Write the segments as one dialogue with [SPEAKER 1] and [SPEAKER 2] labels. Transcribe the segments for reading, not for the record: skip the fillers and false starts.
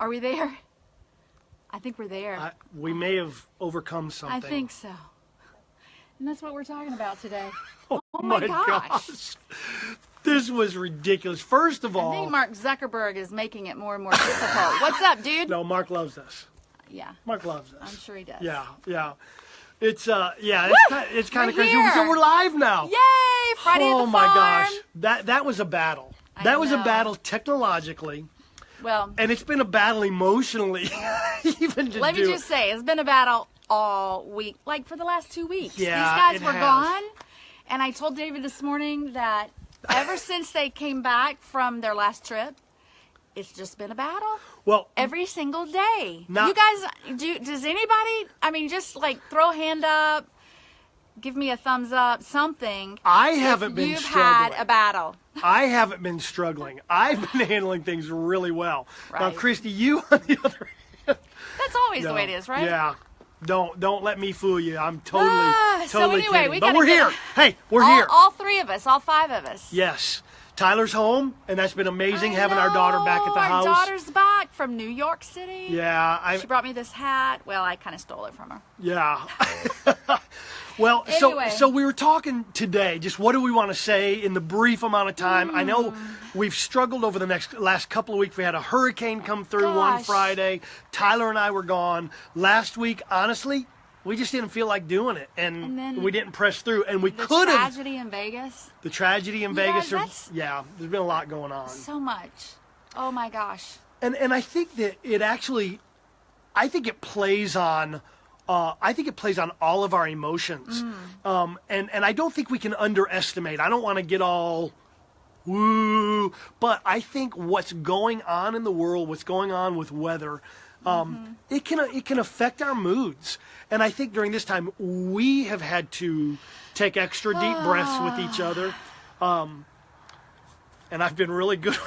[SPEAKER 1] Are we there? I think we're there.
[SPEAKER 2] We may have overcome something.
[SPEAKER 1] I think so. And that's what we're talking about today.
[SPEAKER 2] Oh
[SPEAKER 1] my gosh.
[SPEAKER 2] This was ridiculous. First of all,
[SPEAKER 1] I think Mark Zuckerberg is making it more and more difficult. What's up, dude?
[SPEAKER 2] No, Mark loves us.
[SPEAKER 1] Yeah.
[SPEAKER 2] Mark loves us.
[SPEAKER 1] I'm sure he does.
[SPEAKER 2] Yeah. It's it's kind of crazy. So we're live now.
[SPEAKER 1] Yay! Friday at the farm.
[SPEAKER 2] Oh my gosh. That was a battle. That was a
[SPEAKER 1] know.
[SPEAKER 2] battle technologically.
[SPEAKER 1] Well,
[SPEAKER 2] And it's been a battle emotionally. Even to
[SPEAKER 1] let me
[SPEAKER 2] do
[SPEAKER 1] just say, it's been a battle all week, like for the last 2 weeks.
[SPEAKER 2] Yeah,
[SPEAKER 1] These guys
[SPEAKER 2] it
[SPEAKER 1] were
[SPEAKER 2] has.
[SPEAKER 1] gone, and I told David this morning that ever since they came back from their last trip, it's just been a battle.
[SPEAKER 2] Well,
[SPEAKER 1] Every single day.
[SPEAKER 2] Not-
[SPEAKER 1] You guys, does anybody, I mean, just like throw a hand up, give me a thumbs up, something.
[SPEAKER 2] I haven't been
[SPEAKER 1] You've
[SPEAKER 2] struggling.
[SPEAKER 1] had a battle.
[SPEAKER 2] I haven't been struggling. I've been handling things really well. Now,
[SPEAKER 1] Right.
[SPEAKER 2] Christy, you on the other hand.
[SPEAKER 1] That's always the way it is, right?
[SPEAKER 2] Yeah. Don't let me fool you. I'm totally
[SPEAKER 1] so anyway,
[SPEAKER 2] kidding.
[SPEAKER 1] we
[SPEAKER 2] But
[SPEAKER 1] gotta
[SPEAKER 2] we're
[SPEAKER 1] get
[SPEAKER 2] here. Hey, we're here.
[SPEAKER 1] All three of us, all five of us.
[SPEAKER 2] Yes. Tyler's home, and that's been amazing
[SPEAKER 1] I
[SPEAKER 2] having our daughter back at the
[SPEAKER 1] know,
[SPEAKER 2] house.
[SPEAKER 1] Our daughter's back from New York City.
[SPEAKER 2] Yeah,
[SPEAKER 1] She brought me this hat. Well, I kind of stole it from her.
[SPEAKER 2] yeah. Well,
[SPEAKER 1] Anyway.
[SPEAKER 2] so we were talking today, just what do we want to say in the brief amount of time? I know we've struggled over the last couple of weeks. We had a hurricane come through one
[SPEAKER 1] Gosh.
[SPEAKER 2] Friday. Tyler and I were gone. Last week, honestly, we just didn't feel like doing it,
[SPEAKER 1] And then
[SPEAKER 2] we didn't press through, and we
[SPEAKER 1] The
[SPEAKER 2] could have.
[SPEAKER 1] tragedy in Vegas.
[SPEAKER 2] The tragedy in Vegas.
[SPEAKER 1] that's-
[SPEAKER 2] Yeah, there's been a lot going on.
[SPEAKER 1] So much. Oh my gosh.
[SPEAKER 2] And I think that it actually, I think it plays on all of our emotions. And I don't think we can underestimate. I don't want to get all woo, but I think what's going on in the world, what's going on with weather, it can affect our moods. And I think during this time we have had to take extra deep breaths with each other. And I've been really good.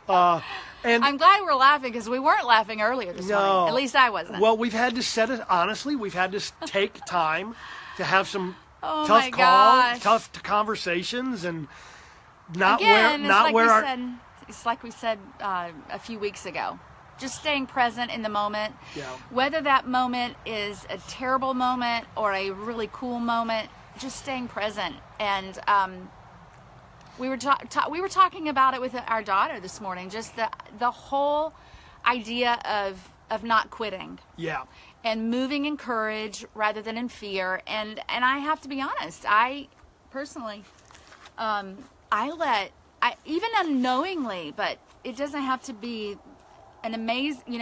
[SPEAKER 2] And
[SPEAKER 1] I'm glad we're laughing because we weren't laughing earlier this morning. At least I wasn't.
[SPEAKER 2] Well, we've had to set it honestly. We've had to take time to have some
[SPEAKER 1] Oh
[SPEAKER 2] tough
[SPEAKER 1] my
[SPEAKER 2] calls,
[SPEAKER 1] gosh.
[SPEAKER 2] tough conversations, and not
[SPEAKER 1] Again,
[SPEAKER 2] it's
[SPEAKER 1] it's like we said a few weeks ago. Just staying present in the moment.
[SPEAKER 2] Yeah.
[SPEAKER 1] Whether that moment is a terrible moment or a really cool moment, just staying present. And we were talking about it with our daughter this morning. Just the whole idea of not quitting.
[SPEAKER 2] Yeah.
[SPEAKER 1] And moving in courage rather than in fear. And I have to be honest, I personally, even unknowingly, but it doesn't have to be an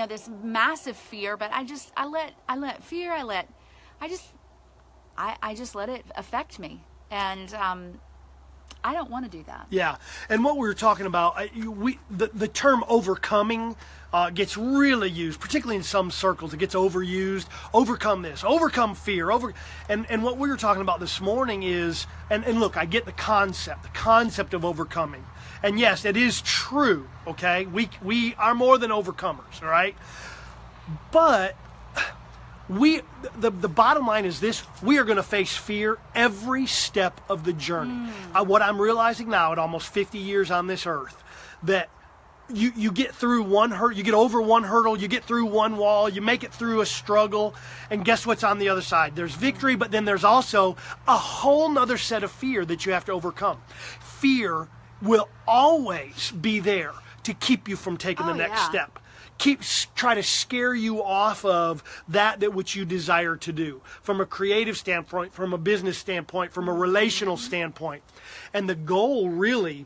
[SPEAKER 1] this massive fear, but I just let it affect me. And I don't want to do that.
[SPEAKER 2] Yeah, and what we were talking about, the term overcoming gets really used, particularly in some circles. It gets overused. Overcome this, overcome fear, and what we were talking about this morning is, and look, I get the concept of overcoming, and yes, it is true. Okay, we are more than overcomers, all right, but. The bottom line is this: we are going to face fear every step of the journey. What I'm realizing now, at almost 50 years on this earth, that you get through one hurdle, you get over one hurdle, you get through one wall, you make it through a struggle, and guess what's on the other side? There's victory, but then there's also a whole nother set of fear that you have to overcome. Fear will always be there to keep you from taking the next step. Try to scare you off of that which you desire to do, from a creative standpoint, from a business standpoint, from a relational standpoint. And the goal really,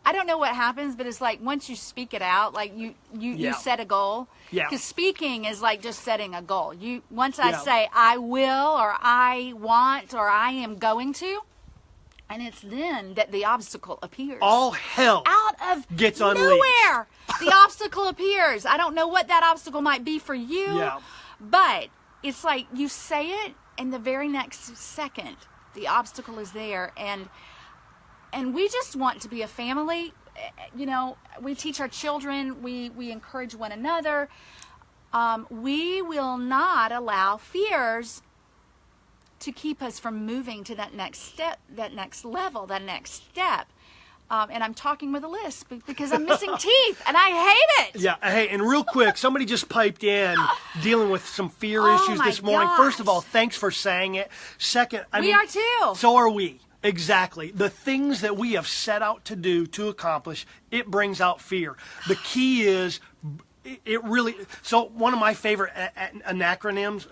[SPEAKER 1] I don't know what happens, but it's like once you speak it out, like you set a goal.
[SPEAKER 2] Yeah.
[SPEAKER 1] Because speaking is like just setting a goal. Once I say I will, or I want, or I am going to, and it's then that the obstacle appears.
[SPEAKER 2] all hell
[SPEAKER 1] Out of
[SPEAKER 2] gets unleashed.
[SPEAKER 1] nowhere, the obstacle appears. I don't know what that obstacle might be for you, but it's like you say it, and the very next second, the obstacle is there, and we just want to be a family. You know, we teach our children, we encourage one another. We will not allow fears to keep us from moving to that next step, that next level, that next step. and I'm talking with a lisp because I'm missing teeth, and I hate it.
[SPEAKER 2] Yeah. Hey, and real quick, somebody just piped in dealing with some fear issues
[SPEAKER 1] my
[SPEAKER 2] this morning.
[SPEAKER 1] gosh.
[SPEAKER 2] First of all, thanks for saying it. Second,
[SPEAKER 1] We are too.
[SPEAKER 2] So are we. Exactly. The things that we have set out to do, to accomplish, it brings out fear. The key is, it really, so one of my favorite acronym,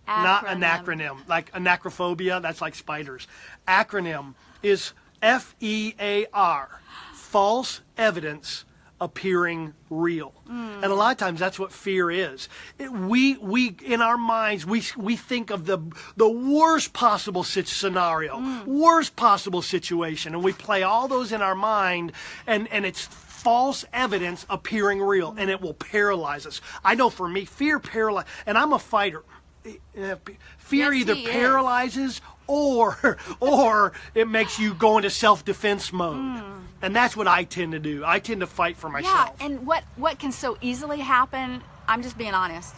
[SPEAKER 2] not an acronym, like anacrophobia, that's like spiders. Acronym is FEAR, false evidence appearing real. And a lot of times that's what fear is. We in our minds, we think of the worst possible scenario, worst possible situation, and we play all those in our mind, and it's false evidence appearing real, and it will paralyze us. I know for me, fear paralyzes, and I'm a fighter. Fear either paralyzes or it makes you go into self-defense mode. And that's what I tend to do. I tend to fight for myself.
[SPEAKER 1] Yeah, and what can so easily happen, I'm just being honest.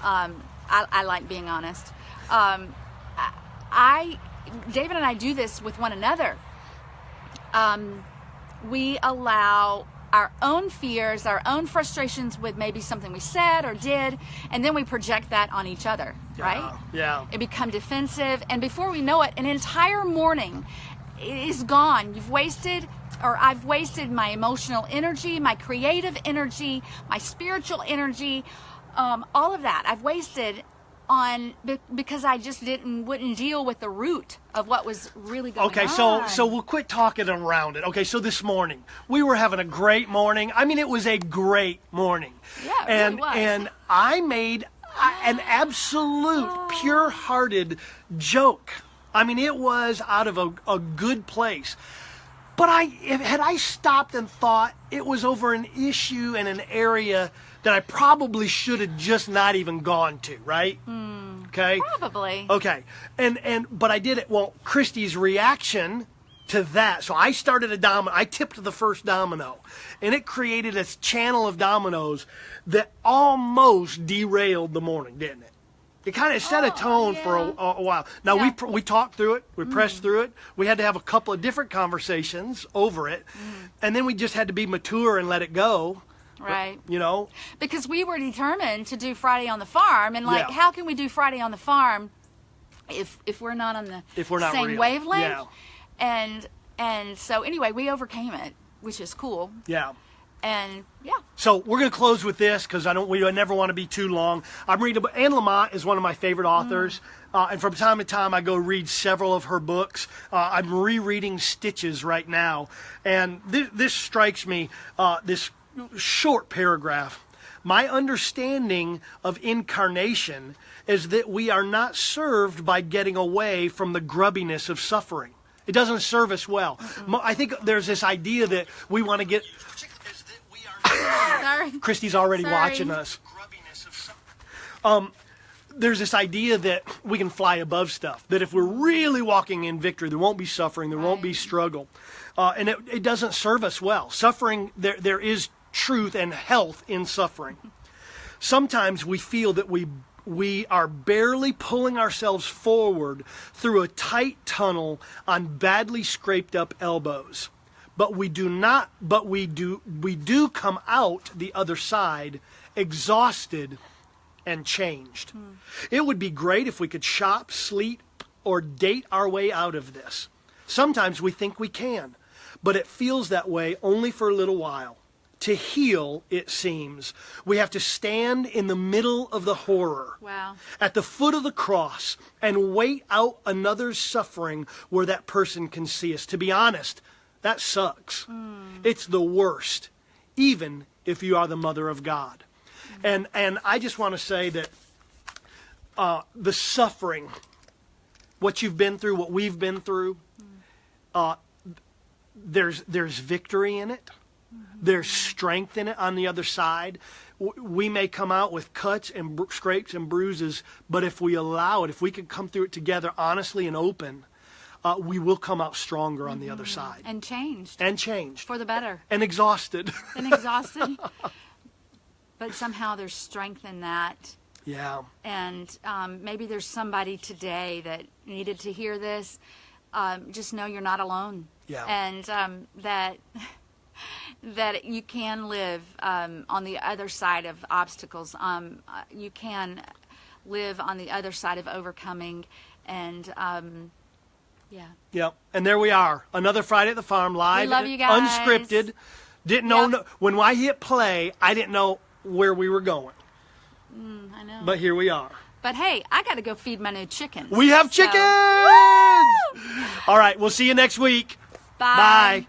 [SPEAKER 1] I like being honest. David and I do this with one another. We allow our own fears, our own frustrations with maybe something we said or did, and then we project that on each other, right?
[SPEAKER 2] Yeah.
[SPEAKER 1] It become defensive, and before we know it, an entire morning is gone. I've wasted my emotional energy, my creative energy, my spiritual energy, all of that. I've wasted because I just wouldn't deal with the root of what was really going on.
[SPEAKER 2] Okay, so we'll quit talking around it. Okay, so this morning we were having a great morning. I mean, it was a great morning.
[SPEAKER 1] Yeah, it really was.
[SPEAKER 2] And I made an absolute pure-hearted joke. I mean, it was out of a good place. But had I stopped and thought, it was over an issue in an area that I probably should have just not even gone to, right? Okay?
[SPEAKER 1] Probably.
[SPEAKER 2] Okay. But I did it. Well, Christy's reaction to that, so I started a domino. I tipped the first domino, and it created this channel of dominoes that almost derailed the morning, didn't it? It kind of set a tone for a while. Now, we talked through it. We pressed through it. We had to have a couple of different conversations over it. And then we just had to be mature and let it go.
[SPEAKER 1] Right.
[SPEAKER 2] You know?
[SPEAKER 1] Because we were determined to do Friday on the farm. And, how can we do Friday on the farm if we're not on the same
[SPEAKER 2] real.
[SPEAKER 1] wavelength? Yeah. And so, anyway, we overcame it, which is cool.
[SPEAKER 2] Yeah.
[SPEAKER 1] And
[SPEAKER 2] so we're going to close with this because I never want to be too long. I'm reading. Anne Lamott is one of my favorite authors, and from time to time I go read several of her books. I'm rereading Stitches right now, and this strikes me. This short paragraph. My understanding of incarnation is that we are not served by getting away from the grubbiness of suffering. It doesn't serve us well. I think there's this idea that we want to get.
[SPEAKER 1] Sorry.
[SPEAKER 2] Christy's already watching us. There's this idea that we can fly above stuff. That if we're really walking in victory, there won't be suffering, there won't be struggle. And it doesn't serve us well. Suffering, there is truth and health in suffering. Sometimes we feel that we are barely pulling ourselves forward through a tight tunnel on badly scraped up elbows. But we do come out the other side exhausted and changed. It would be great if we could shop, sleep, or date our way out of this. Sometimes we think we can, but it feels that way only for a little while. To heal, it seems, we have to stand in the middle of the horror, at the foot of the cross, and wait out another's suffering where that person can see us. To be honest, that sucks. It's the worst, even if you are the mother of God. And I just want to say that the suffering, what you've been through, what we've been through, there's victory in it. There's strength in it on the other side. We may come out with cuts and scrapes and bruises, but if we allow it, if we can come through it together honestly and open, we will come out stronger on the other side.
[SPEAKER 1] And changed.
[SPEAKER 2] For
[SPEAKER 1] the better.
[SPEAKER 2] And exhausted.
[SPEAKER 1] But somehow there's strength in that.
[SPEAKER 2] Yeah.
[SPEAKER 1] And maybe there's somebody today that needed to hear this. just know you're not alone.
[SPEAKER 2] Yeah.
[SPEAKER 1] And that you can live on the other side of obstacles. You can live on the other side of overcoming. And yeah.
[SPEAKER 2] Yep. And there we are. Another Friday at the Farm, live,
[SPEAKER 1] We love you guys.
[SPEAKER 2] unscripted. Didn't know when I hit play, I didn't know where we were going.
[SPEAKER 1] I know.
[SPEAKER 2] But here we are.
[SPEAKER 1] But hey, I got to go feed my new chickens.
[SPEAKER 2] We have chickens!
[SPEAKER 1] So,
[SPEAKER 2] All right, we'll see you next week.
[SPEAKER 1] bye.
[SPEAKER 2] Bye.